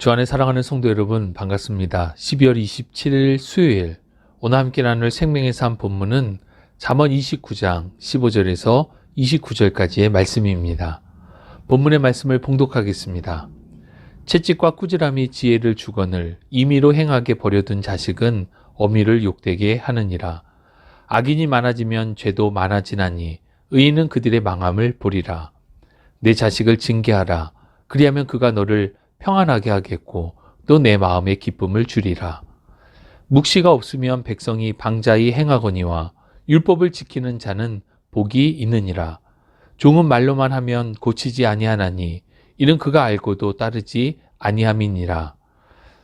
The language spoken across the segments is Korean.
주 안에 사랑하는 성도 여러분 반갑습니다. 12월 27일 수요일 오늘 함께 나눌 생명의 삶 본문은 잠언 29장 15절에서 29절까지의 말씀입니다. 본문의 말씀을 봉독하겠습니다. 채찍과 꾸지람이 지혜를 주거늘 임의로 행하게 버려둔 자식은 어미를 욕되게 하느니라. 악인이 많아지면 죄도 많아지나니 의인은 그들의 망함을 보리라. 내 자식을 징계하라. 그리하면 그가 너를 평안하게 하겠고 또 내 마음에 기쁨을 주리라. 묵시가 없으면 백성이 방자히 행하거니와 율법을 지키는 자는 복이 있느니라. 종은 말로만 하면 고치지 아니하나니 이는 그가 알고도 따르지 아니함이니라.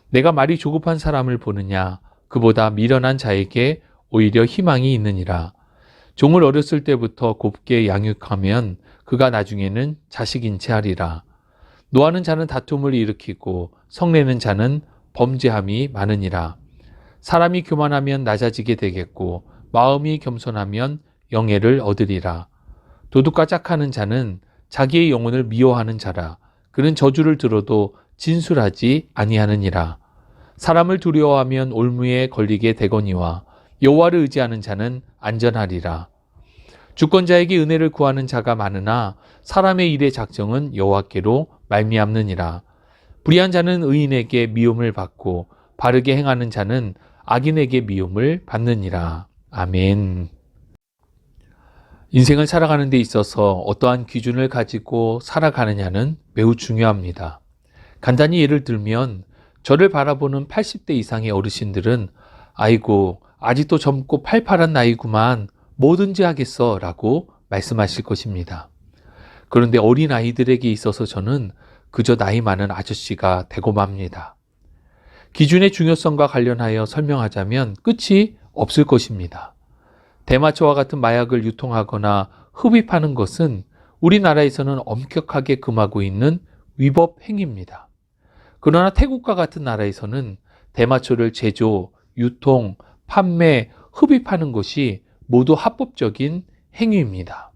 내가 말이 조급한 사람을 보느냐 그보다 미련한 자에게 오히려 희망이 있느니라. 종을 어렸을 때부터 곱게 양육하면 그가 나중에는 자식인 채 하리라. 노하는 자는 다툼을 일으키고 성내는 자는 범죄함이 많으니라. 사람이 교만하면 낮아지게 되겠고 마음이 겸손하면 영예를 얻으리라. 도둑과 짝하는 자는 자기의 영혼을 미워하는 자라. 그는 저주를 들어도 진술하지 아니하느니라. 사람을 두려워하면 올무에 걸리게 되거니와 여호와를 의지하는 자는 안전하리라. 주권자에게 은혜를 구하는 자가 많으나 사람의 일의 작정은 여호와께로 말미암느니라. 불의한 자는 의인에게 미움을 받고 바르게 행하는 자는 악인에게 미움을 받느니라. 아멘. 인생을 살아가는 데 있어서 어떠한 기준을 가지고 살아가느냐는 매우 중요합니다. 간단히 예를 들면 저를 바라보는 80대 이상의 어르신들은 아이고 아직도 젊고 팔팔한 나이구만 뭐든지 하겠어 라고 말씀하실 것입니다. 그런데 어린 아이들에게 있어서 저는 그저 나이 많은 아저씨가 되고 맙니다. 기준의 중요성과 관련하여 설명하자면 끝이 없을 것입니다. 대마초와 같은 마약을 유통하거나 흡입하는 것은 우리나라에서는 엄격하게 금하고 있는 위법 행위입니다. 그러나 태국과 같은 나라에서는 대마초를 제조, 유통, 판매, 흡입하는 것이 모두 합법적인 행위입니다.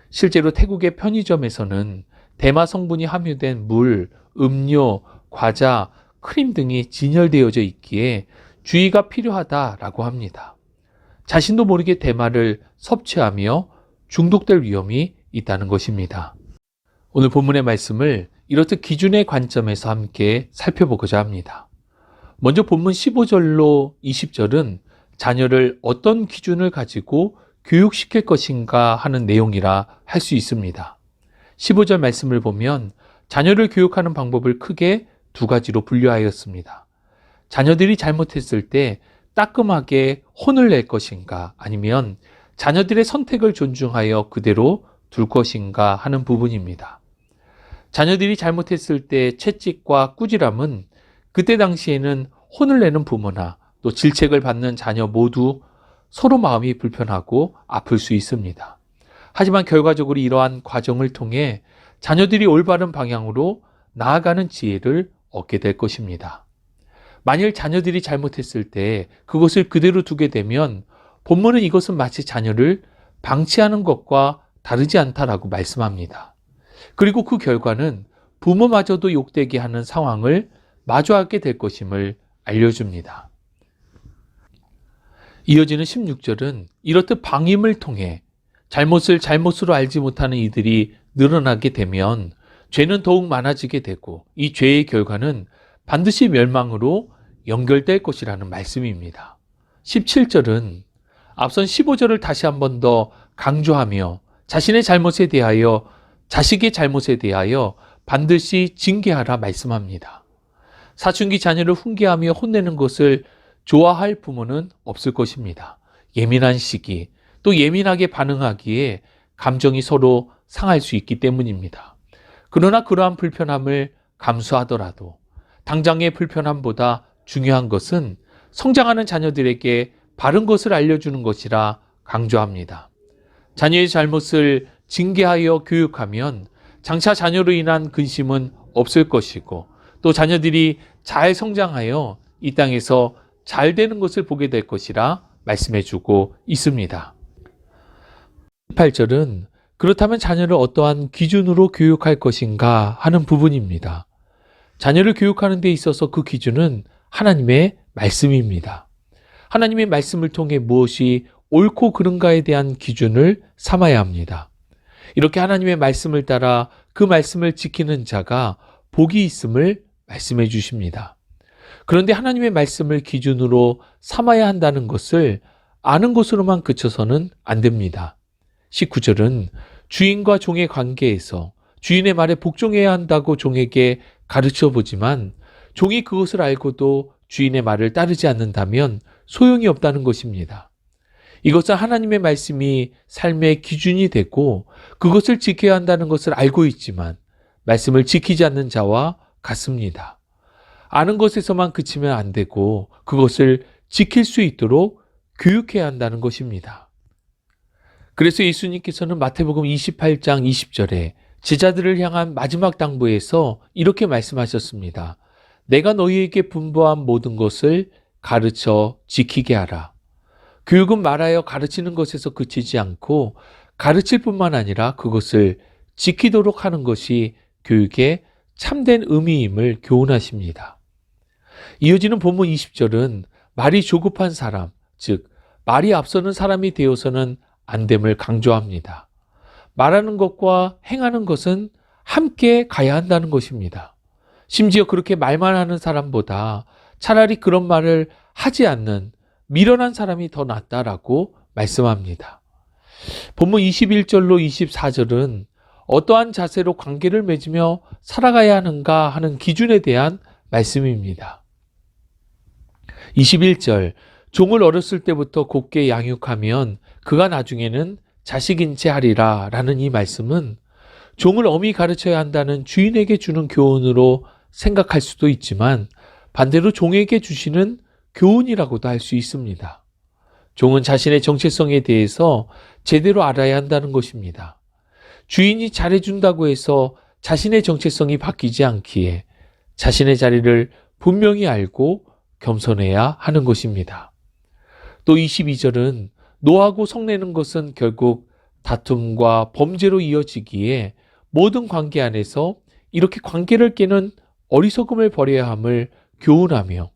실제로 태국의 편의점에서는 대마 성분이 함유된 물, 음료, 과자, 크림 등이 진열되어져 있기에 주의가 필요하다라고 합니다. 자신도 모르게 대마를 섭취하며 중독될 위험이 있다는 것입니다. 오늘 본문의 말씀을 이렇듯 기준의 관점에서 함께 살펴보고자 합니다. 먼저 본문 15절로 20절은 자녀를 어떤 기준을 가지고 교육시킬 것인가 하는 내용이라 할 수 있습니다. 15절 말씀을 보면 자녀를 교육하는 방법을 크게 두 가지로 분류하였습니다. 자녀들이 잘못했을 때 따끔하게 혼을 낼 것인가 아니면 자녀들의 선택을 존중하여 그대로 둘 것인가 하는 부분입니다. 자녀들이 잘못했을 때 채찍과 꾸지람은 그때 당시에는 혼을 내는 부모나 또 질책을 받는 자녀 모두 서로 마음이 불편하고 아플 수 있습니다. 하지만 결과적으로 이러한 과정을 통해 자녀들이 올바른 방향으로 나아가는 지혜를 얻게 될 것입니다. 만일 자녀들이 잘못했을 때 그것을 그대로 두게 되면 본문은 이것은 마치 자녀를 방치하는 것과 다르지 않다라고 말씀합니다. 그리고 그 결과는 부모마저도 욕되게 하는 상황을 마주하게 될 것임을 알려줍니다. 이어지는 16절은 이렇듯 방임을 통해 잘못을 잘못으로 알지 못하는 이들이 늘어나게 되면 죄는 더욱 많아지게 되고 이 죄의 결과는 반드시 멸망으로 연결될 것이라는 말씀입니다. 17절은 앞선 15절을 다시 한 번 더 강조하며 자신의 잘못에 대하여 자식의 잘못에 대하여 반드시 징계하라 말씀합니다. 사춘기 자녀를 훈계하며 혼내는 것을 좋아할 부모는 없을 것입니다. 예민한 시기, 또 예민하게 반응하기에 감정이 서로 상할 수 있기 때문입니다. 그러나 그러한 불편함을 감수하더라도 당장의 불편함보다 중요한 것은 성장하는 자녀들에게 바른 것을 알려주는 것이라 강조합니다. 자녀의 잘못을 징계하여 교육하면 장차 자녀로 인한 근심은 없을 것이고 또 자녀들이 잘 성장하여 이 땅에서 잘 되는 것을 보게 될 것이라 말씀해주고 있습니다. 18절은 그렇다면 자녀를 어떠한 기준으로 교육할 것인가 하는 부분입니다. 자녀를 교육하는 데 있어서 그 기준은 하나님의 말씀입니다. 하나님의 말씀을 통해 무엇이 옳고 그른가에 대한 기준을 삼아야 합니다. 이렇게 하나님의 말씀을 따라 그 말씀을 지키는 자가 복이 있음을 말씀해 주십니다. 그런데 하나님의 말씀을 기준으로 삼아야 한다는 것을 아는 것으로만 그쳐서는 안 됩니다. 19절은 주인과 종의 관계에서 주인의 말에 복종해야 한다고 종에게 가르쳐 보지만 종이 그것을 알고도 주인의 말을 따르지 않는다면 소용이 없다는 것입니다. 이것은 하나님의 말씀이 삶의 기준이 되고 그것을 지켜야 한다는 것을 알고 있지만 말씀을 지키지 않는 자와 같습니다. 아는 것에서만 그치면 안 되고 그것을 지킬 수 있도록 교육해야 한다는 것입니다. 그래서 예수님께서는 마태복음 28장 20절에 제자들을 향한 마지막 당부에서 이렇게 말씀하셨습니다. 내가 너희에게 분부한 모든 것을 가르쳐 지키게 하라. 교육은 말하여 가르치는 것에서 그치지 않고 가르칠 뿐만 아니라 그것을 지키도록 하는 것이 교육의 참된 의미임을 교훈하십니다. 이어지는 본문 20절은 말이 조급한 사람, 즉 말이 앞서는 사람이 되어서는 안 됨을 강조합니다. 말하는 것과 행하는 것은 함께 가야 한다는 것입니다. 심지어 그렇게 말만 하는 사람보다 차라리 그런 말을 하지 않는 미련한 사람이 더 낫다라고 말씀합니다. 본문 21절로 24절은 어떠한 자세로 관계를 맺으며 살아가야 하는가 하는 기준에 대한 말씀입니다. 21절, 종을 어렸을 때부터 곱게 양육하면 그가 나중에는 자식인 채 하리라 라는 이 말씀은 종을 엄히 가르쳐야 한다는 주인에게 주는 교훈으로 생각할 수도 있지만 반대로 종에게 주시는 교훈이라고도 할 수 있습니다. 종은 자신의 정체성에 대해서 제대로 알아야 한다는 것입니다. 주인이 잘해준다고 해서 자신의 정체성이 바뀌지 않기에 자신의 자리를 분명히 알고 겸손해야 하는 것입니다. 또 22절은 노하고 성내는 것은 결국 다툼과 범죄로 이어지기에 모든 관계 안에서 이렇게 관계를 깨는 어리석음을 버려야 함을 교훈하며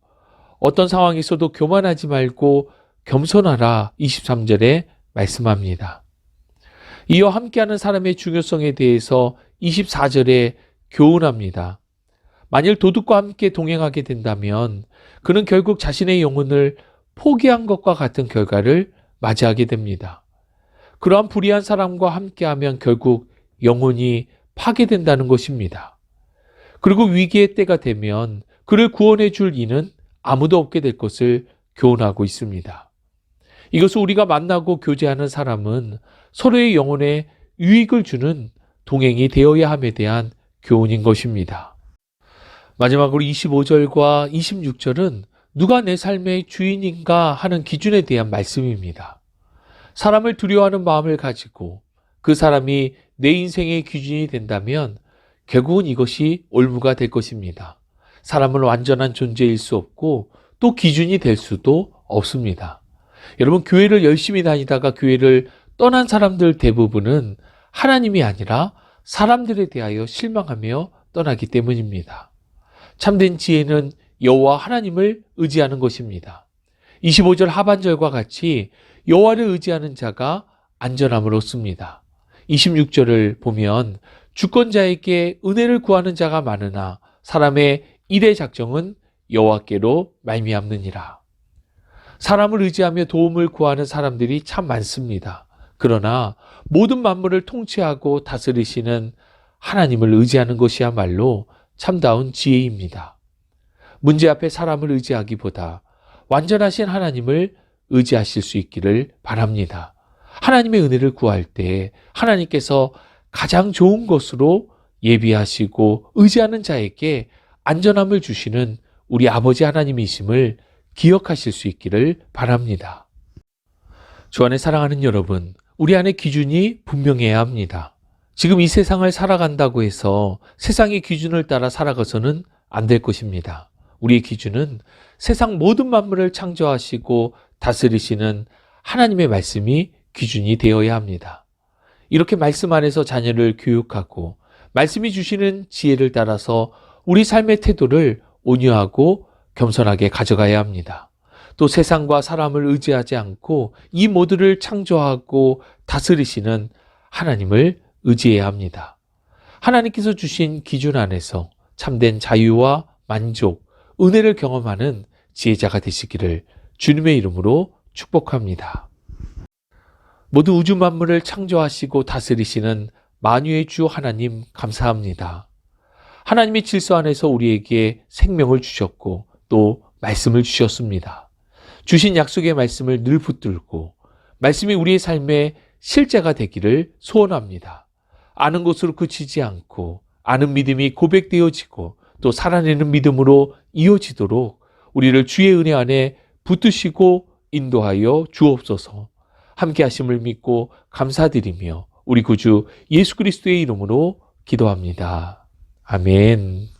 어떤 상황에서도 교만하지 말고 겸손하라 23절에 말씀합니다. 이어 함께하는 사람의 중요성에 대해서 24절에 교훈합니다. 만일 도둑과 함께 동행하게 된다면 그는 결국 자신의 영혼을 포기한 것과 같은 결과를 맞이하게 됩니다. 그러한 불의한 사람과 함께하면 결국 영혼이 파괴된다는 것입니다. 그리고 위기의 때가 되면 그를 구원해 줄 이는 아무도 없게 될 것을 교훈하고 있습니다. 이것을 우리가 만나고 교제하는 사람은 서로의 영혼에 유익을 주는 동행이 되어야 함에 대한 교훈인 것입니다. 마지막으로 25절과 26절은 누가 내 삶의 주인인가 하는 기준에 대한 말씀입니다. 사람을 두려워하는 마음을 가지고 그 사람이 내 인생의 기준이 된다면 결국은 이것이 올무가 될 것입니다. 사람은 완전한 존재일 수 없고 또 기준이 될 수도 없습니다. 여러분, 교회를 열심히 다니다가 교회를 떠난 사람들 대부분은 하나님이 아니라 사람들에 대하여 실망하며 떠나기 때문입니다. 참된 지혜는 여호와 하나님을 의지하는 것입니다. 25절 하반절과 같이 여호와를 의지하는 자가 안전함을 얻습니다. 26절을 보면 주권자에게 은혜를 구하는 자가 많으나 사람의 일의 작정은 여호와께로 말미암느니라. 사람을 의지하며 도움을 구하는 사람들이 참 많습니다. 그러나 모든 만물을 통치하고 다스리시는 하나님을 의지하는 것이야말로 참다운 지혜입니다. 문제 앞에 사람을 의지하기보다 완전하신 하나님을 의지하실 수 있기를 바랍니다. 하나님의 은혜를 구할 때 하나님께서 가장 좋은 것으로 예비하시고 의지하는 자에게 안전함을 주시는 우리 아버지 하나님이심을 기억하실 수 있기를 바랍니다. 주 안에 사랑하는 여러분, 우리 안에 기준이 분명해야 합니다. 지금 이 세상을 살아간다고 해서 세상의 기준을 따라 살아가서는 안 될 것입니다. 우리의 기준은 세상 모든 만물을 창조하시고 다스리시는 하나님의 말씀이 기준이 되어야 합니다. 이렇게 말씀 안에서 자녀를 교육하고 말씀이 주시는 지혜를 따라서 우리 삶의 태도를 온유하고 겸손하게 가져가야 합니다. 또 세상과 사람을 의지하지 않고 이 모두를 창조하고 다스리시는 하나님을 의지해야 합니다. 하나님께서 주신 기준 안에서 참된 자유와 만족, 은혜를 경험하는 지혜자가 되시기를 주님의 이름으로 축복합니다. 모두 우주 만물을 창조하시고 다스리시는 만유의 주 하나님 감사합니다. 하나님의 질서 안에서 우리에게 생명을 주셨고 또 말씀을 주셨습니다. 주신 약속의 말씀을 늘 붙들고 말씀이 우리의 삶의 실제가 되기를 소원합니다. 아는 것으로 그치지 않고 아는 믿음이 고백되어지고 또 살아내는 믿음으로 이어지도록 우리를 주의 은혜 안에 붙드시고 인도하여 주옵소서. 함께 하심을 믿고 감사드리며 우리 구주 예수 그리스도의 이름으로 기도합니다. 아멘.